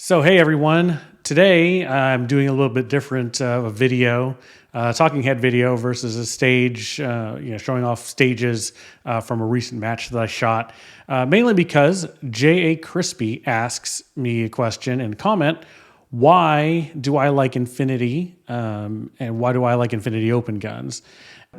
So hey everyone, today I'm doing a little bit different a video, talking head video versus a stage, showing off stages from a recent match that I shot, mainly because J.A. Crispy asks me a question and comment, why do I like Infinity and why do I like Infinity open guns?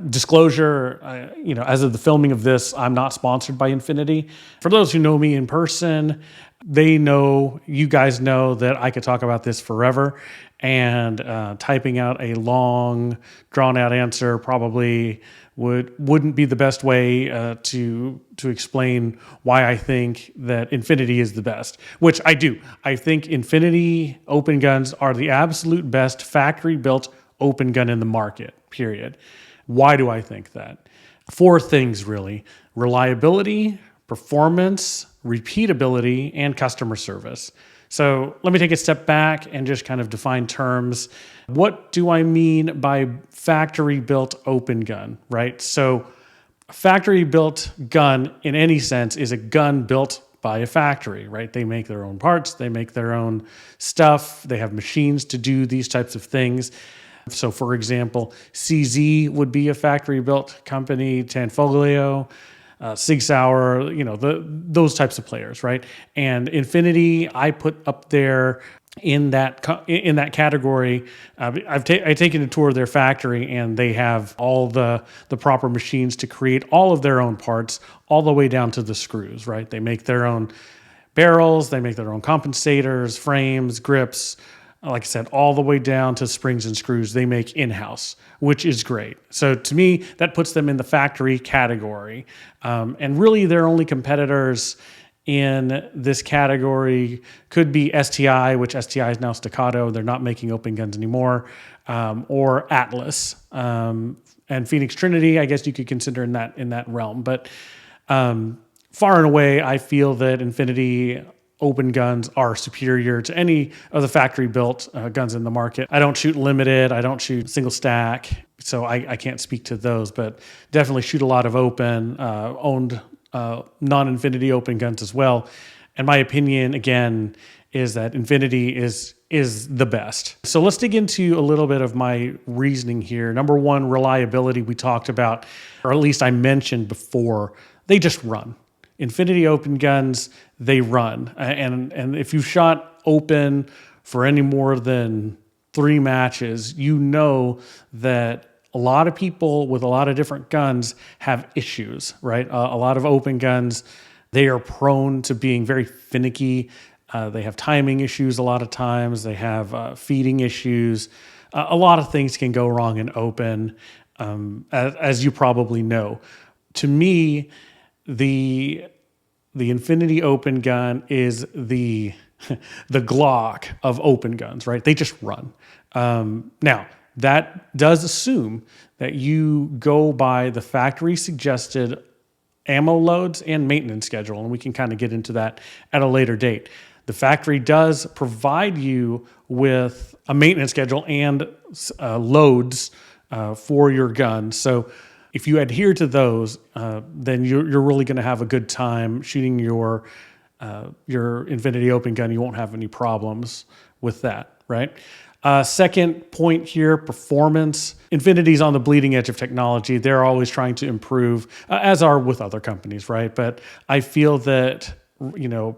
Disclosure, as of the filming of this, I'm not sponsored by Infinity. For those who know me in person, you guys know that I could talk about this forever, and typing out a long, drawn-out answer probably wouldn't be the best way to explain why I think that Infinity is the best, which I do. I think Infinity open guns are the absolute best factory-built open gun in the market, period. Why do I think that? Four things, really: reliability, performance, repeatability, and customer service. So let me take a step back and just kind of define terms. What do I mean by factory-built open gun, right? So a factory-built gun, in any sense, is a gun built by a factory, right? They make their own parts, they make their own stuff, they have machines to do these types of things. So for example, CZ would be a factory-built company, Tanfoglio, Sig Sauer, those types of players, right? And Infinity, I put up there in that category. I've taken a tour of their factory, and they have all the proper machines to create all of their own parts, all the way down to the screws, right? They make their own barrels, they make their own compensators, frames, grips. Like I said, all the way down to springs and screws they make in-house, which is great. So to me, that puts them in the factory category. And really their only competitors in this category could be STI, which STI is now Staccato. They're not making open guns anymore, or Atlas. And Phoenix Trinity, I guess you could consider in that realm. But far and away, I feel that Infinity open guns are superior to any of the factory-built guns in the market. I don't shoot limited, I don't shoot single stack, so I can't speak to those, but definitely shoot a lot of open, owned non-Infinity open guns as well. And my opinion, again, is that Infinity is the best. So let's dig into a little bit of my reasoning here. Number one, reliability we talked about, or at least I mentioned before. They just run. Infinity open guns, they run. And if you've shot open for any more than 3 matches, you know that a lot of people with a lot of different guns have issues, right? A lot of open guns, they are prone to being very finicky. They have timing issues a lot of times. They have feeding issues. A lot of things can go wrong in open, as you probably know. To me, the Infinity open gun is the Glock of open guns, right? They just run. Now, that does assume that you go by the factory suggested ammo loads and maintenance schedule, and we can kind of get into that at a later date. The factory does provide you with a maintenance schedule and loads for your gun. So if you adhere to those, then you're really going to have a good time shooting your Infinity open gun. You won't have any problems with that, right? Second point here, performance. Infinity's on the bleeding edge of technology. They're always trying to improve, as are with other companies, right? But I feel that,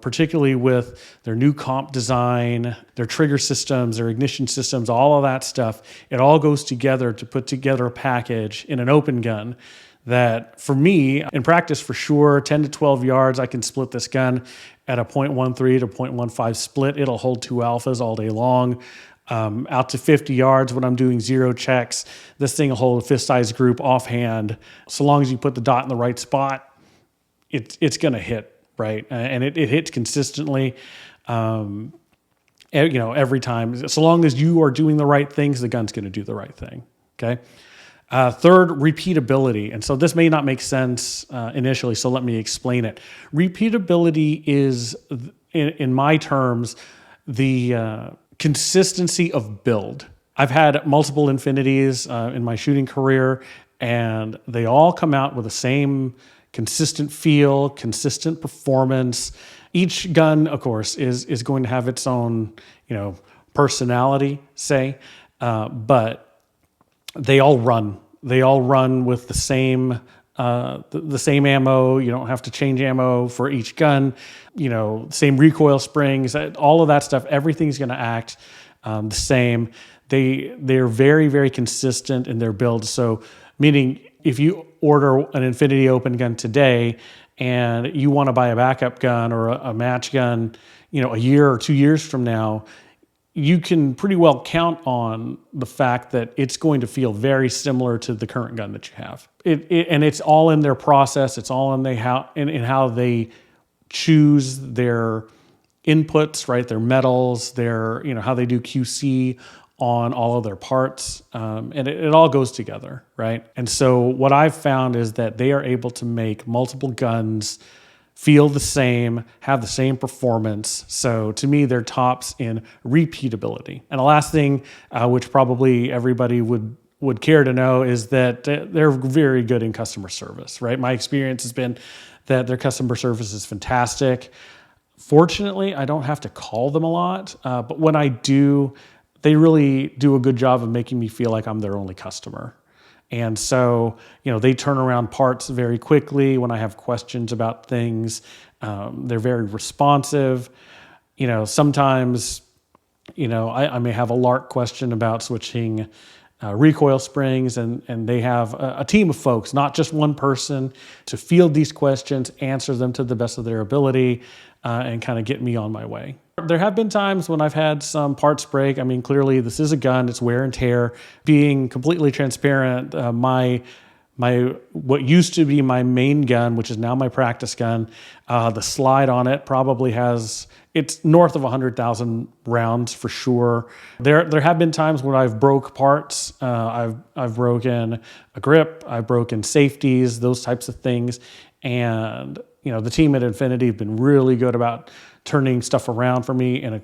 particularly with their new comp design, their trigger systems, their ignition systems, all of that stuff, it all goes together to put together a package in an open gun that, for me, in practice for sure, 10 to 12 yards, I can split this gun at a 0.13 to 0.15 split. It'll hold 2 alphas all day long. Out to 50 yards when I'm doing zero checks, this thing will hold a fist-sized group offhand. So long as you put the dot in the right spot, it's going to hit. Right. And it hits consistently, every time. So long as you are doing the right things, the gun's going to do the right thing. Okay. Third, repeatability. And so this may not make sense initially, so let me explain it. Repeatability is, in my terms, the consistency of build. I've had multiple Infinities in my shooting career, and they all come out with the same consistent feel, consistent performance, Each gun, of course, is going to have its own, personality, say, but they all run. They all run with the same the same ammo. You don't have to change ammo for each gun. Same recoil springs, all of that stuff. Everything's going to act the same. They're very, very consistent in their builds. So, meaning if you order an Infinity open gun today and you want to buy a backup gun or a match gun, a year or 2 years from now, you can pretty well count on the fact that it's going to feel very similar to the current gun that you have. And it's all in their process. It's all in how they choose their inputs, right? Their metals, their, how they do QC on all of their parts. And it all goes together, right? And so what I've found is that they are able to make multiple guns feel the same, have the same performance. So to me, they're tops in repeatability. And the last thing, which probably everybody would care to know, is that they're very good in customer service, right? My experience has been that their customer service is fantastic. Fortunately, I don't have to call them a lot, but when I do, they really do a good job of making me feel like I'm their only customer. And so, they turn around parts very quickly when I have questions about things. They're very responsive. Sometimes, I may have a lark question about switching recoil springs, and they have a team of folks, not just one person, to field these questions, answer them to the best of their ability, and kind of get me on my way. There have been times when I've had some parts break. I mean, clearly this is a gun, it's wear and tear. Being completely transparent, my what used to be my main gun, which is now my practice gun, the slide on it probably it's north of 100,000 rounds for sure. There have been times when I've broke parts. I've broken a grip, I've broken safeties, those types of things. And the team at Infinity have been really good about turning stuff around for me in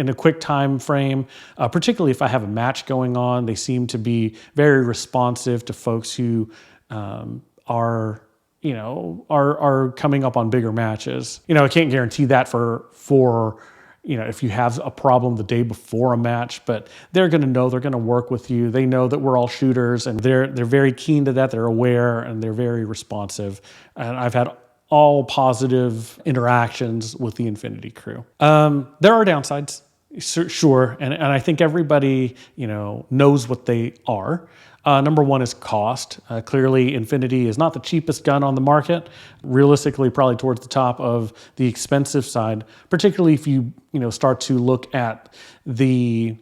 a quick time frame, particularly if I have a match going on. They seem to be very responsive to folks who are coming up on bigger matches. I can't guarantee that for if you have a problem the day before a match, but they're going to know, they're going to work with you. They know that we're all shooters, and they're very keen to that. They're aware, and they're very responsive. And I've had all positive interactions with the Infinity crew. There are downsides, sure, and I think everybody knows what they are. Number one is cost. Clearly, Infinity is not the cheapest gun on the market. Realistically, probably towards the top of the expensive side, particularly if you start to look at the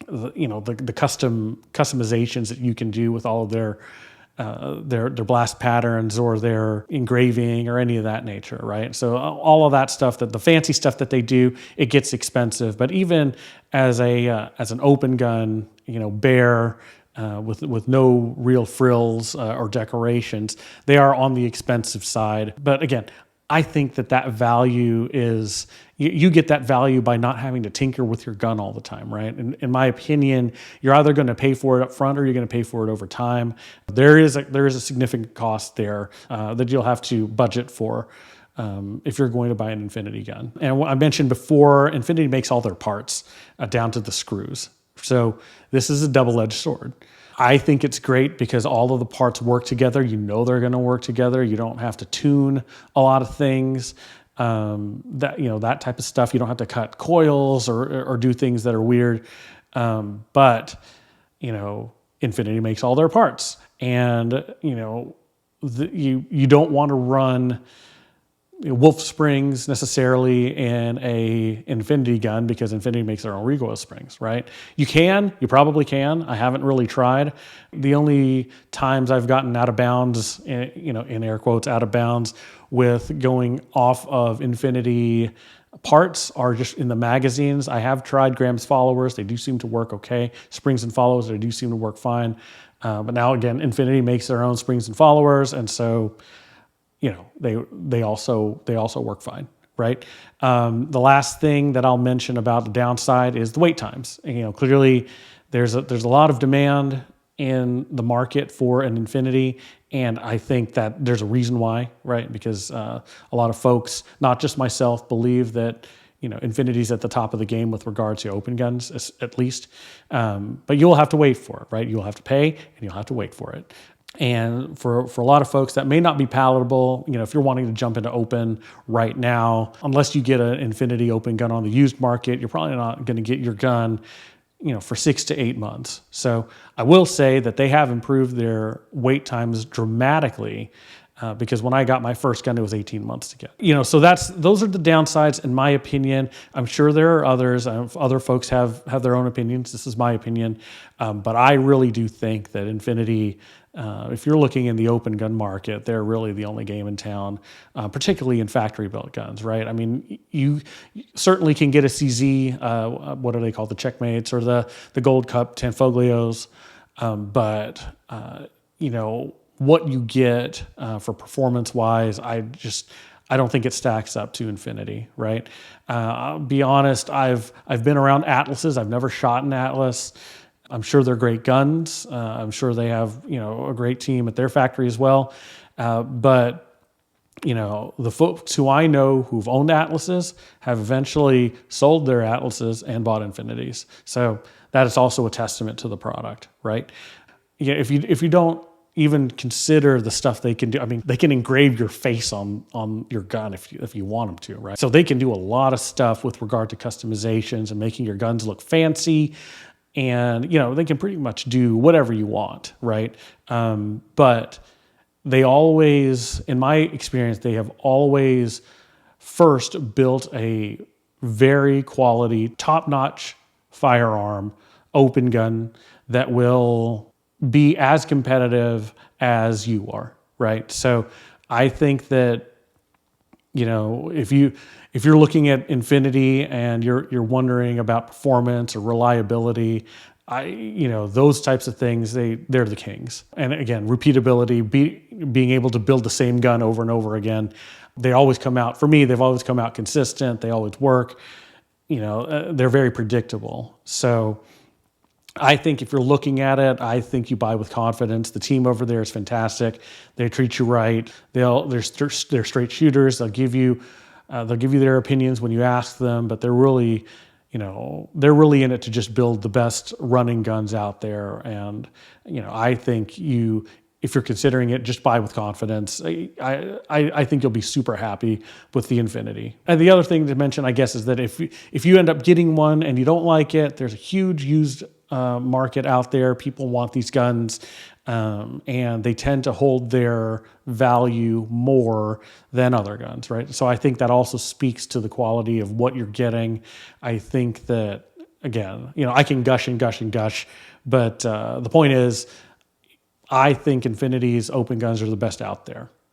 customizations that you can do with all of their blast patterns or their engraving or any of that nature, right? So all of that stuff, that the fancy stuff that they do, it gets expensive. But even as an open gun, bare, with no real frills or decorations, they are on the expensive side. But again, I think that value is, you get that value by not having to tinker with your gun all the time, right? And in my opinion, you're either going to pay for it up front or you're going to pay for it over time. There is a significant cost there that you'll have to budget for if you're going to buy an Infinity gun. And I mentioned before, Infinity makes all their parts down to the screws. So this is a double-edged sword. I think it's great because all of the parts work together. They're going to work together. You don't have to tune a lot of things. That type of stuff. You don't have to cut coils or do things that are weird. But Infinity makes all their parts, and you don't want to run Wolf springs necessarily in a Infinity gun because Infinity makes their own recoil springs, right? You probably can. I haven't really tried. The only times I've gotten out of bounds, in air quotes, out of bounds with going off of Infinity parts are just in the magazines. I have tried Graham's followers. They do seem to work okay. Springs and followers, they do seem to work fine. But now again, Infinity makes their own springs and followers, and so they also work fine, right? The last thing that I'll mention about the downside is the wait times. Clearly there's a lot of demand in the market for an Infinity, And I think that there's a reason why, right? Because a lot of folks, not just myself, believe that Infinity's at the top of the game with regards to open guns, at least. But you'll have to wait for it, right? You'll have to pay and you'll have to wait for it. And for a lot of folks, that may not be palatable. If you're wanting to jump into open right now, unless you get an Infinity open gun on the used market, you're probably not going to get your gun for 6 to 8 months. So I will say that they have improved their wait times dramatically, because when I got my first gun, it was 18 months to get. So those are the downsides, in my opinion. I'm sure there are others. Other folks have their own opinions. This is my opinion, but I really do think that Infinity, if you're looking in the open gun market, they're really the only game in town, particularly in factory-built guns, right? I mean, you certainly can get a CZ, what are they called, the Checkmates or the Gold Cup Tanfoglios, but what you get for performance-wise, I don't think it stacks up to Infinity, right? I'll be honest, I've been around Atlases. I've never shot an Atlas. I'm sure they're great guns. I'm sure they have a great team at their factory as well. But the folks who I know who've owned Atlases have eventually sold their Atlases and bought Infinities. So that is also a testament to the product, right? Yeah, if you don't even consider the stuff they can do. I mean, they can engrave your face on your gun if you want them to, right? So they can do a lot of stuff with regard to customizations and making your guns look fancy. And, they can pretty much do whatever you want, right? But they always, in my experience, they have always first built a very quality, top-notch firearm, open gun that will be as competitive as you are, right? So I think that, if you're looking at Infinity and you're wondering about performance or reliability, those types of things, they're the kings. And again, repeatability, being able to build the same gun over and over again, they always come out, for me, they've always come out consistent. They always work. They're very predictable. So I think if you're looking at it, I think you buy with confidence. The team over there is fantastic. They treat you right. They're straight shooters. They'll give you their opinions when you ask them, but they're really in it to just build the best running guns out there. And I think if you're considering it, just buy with confidence. I think you'll be super happy with the Infinity. And the other thing to mention, I guess, is that if you end up getting one and you don't like it, there's a huge used market out there. People want these guns, and they tend to hold their value more than other guns, right? So I think that also speaks to the quality of what you're getting. I think that, again, I can gush and gush and gush, but the point is, I think Infinity's open guns are the best out there.